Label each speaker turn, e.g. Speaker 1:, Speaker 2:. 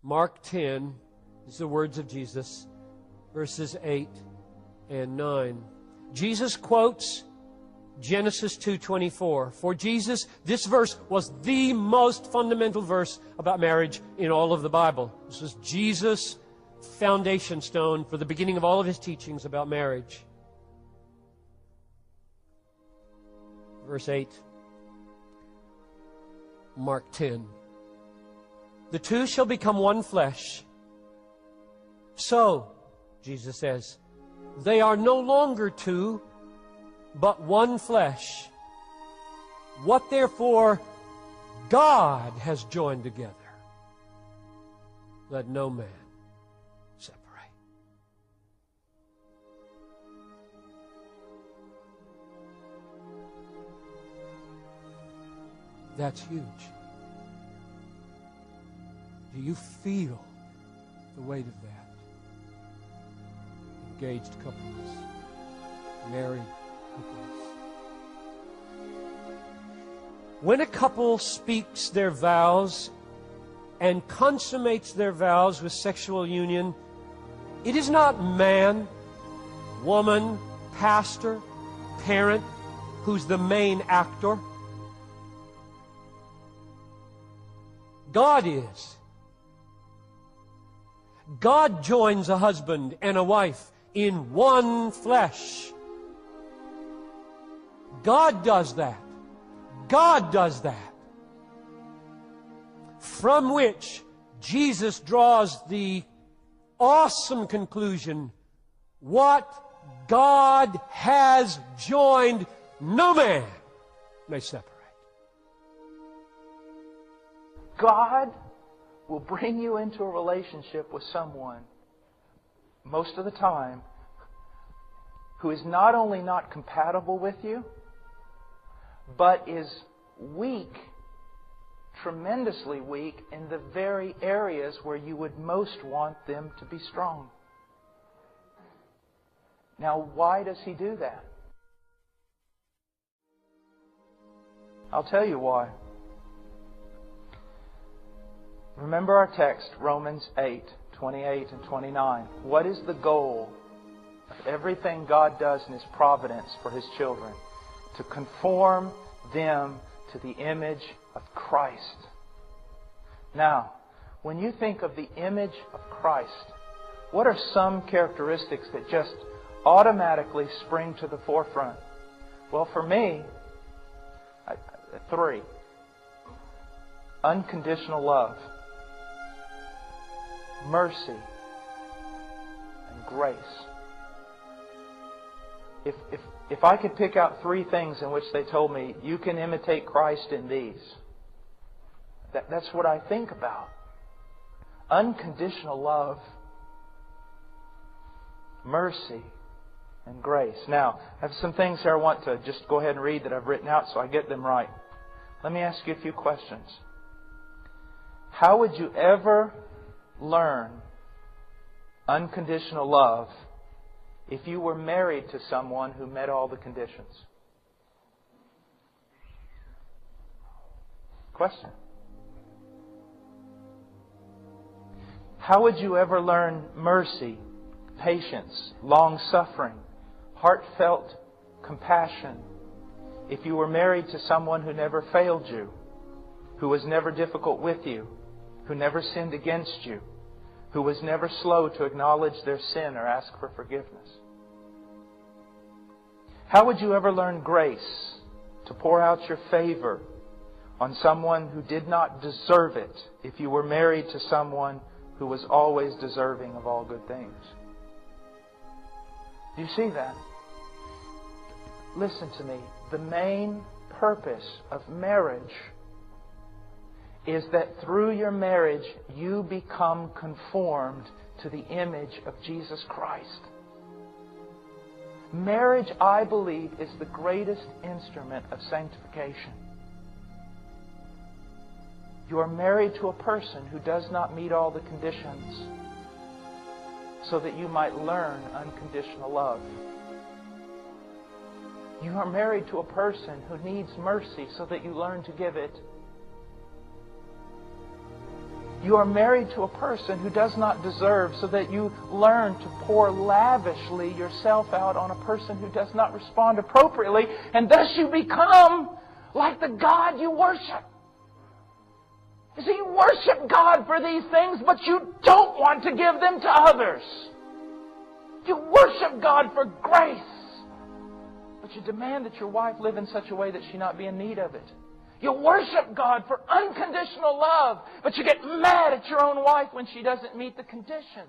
Speaker 1: Mark 10 is the words of Jesus, verses 8 and 9. Jesus quotes Genesis 2:24. For Jesus, this verse was the most fundamental verse about marriage in all of the Bible. This was Jesus' foundation stone for the beginning of all of His teachings about marriage. Verse 8, Mark 10. The two shall become one flesh. So, Jesus says, they are no longer two, but one flesh. What therefore God has joined together, let no man separate. That's huge. Do you feel the weight of that? Engaged couples, married couples. When a couple speaks their vows and consummates their vows with sexual union, it is not man, woman, pastor, parent who's the main actor. God is. God joins a husband and a wife in one flesh. God does that. God does that. From which Jesus draws the awesome conclusion, what God has joined, no man may separate.
Speaker 2: God will bring you into a relationship with someone, most of the time, who is not only not compatible with you, but is weak, tremendously weak, in the very areas where you would most want them to be strong. Now, why does He do that? I'll tell you why. Remember our text, Romans 8:28 and 29. What is the goal of everything God does in His providence for His children? To conform them to the image of Christ. Now, when you think of the image of Christ, what are some characteristics that just automatically spring to the forefront? Well, for me, 3. Unconditional love, mercy, and grace. If I could pick out 3 things in which they told me, you can imitate Christ in these, that's what I think about. Unconditional love, mercy, and grace. Now, I have some things here I want to just go ahead and read that I've written out so I get them right. Let me ask you a few questions. How would you ever learn unconditional love if you were married to someone who met all the conditions? Question. How would you ever learn mercy, patience, long-suffering, heartfelt compassion if you were married to someone who never failed you, who was never difficult with you, who never sinned against you, who was never slow to acknowledge their sin or ask for forgiveness? How would you ever learn grace, to pour out your favor on someone who did not deserve it if you were married to someone who was always deserving of all good things? Do you see that? Listen to me. The main purpose of marriage is that through your marriage you become conformed to the image of Jesus Christ. Marriage, I believe, is the greatest instrument of sanctification. You are married to a person who does not meet all the conditions so that you might learn unconditional love. You are married to a person who needs mercy so that you learn to give it. You are married to a person who does not deserve, so that you learn to pour lavishly yourself out on a person who does not respond appropriately, and thus you become like the God you worship. You see, you worship God for these things, but you don't want to give them to others. You worship God for grace, but you demand that your wife live in such a way that she not be in need of it. You worship God for unconditional love, but you get mad at your own wife when she doesn't meet the conditions.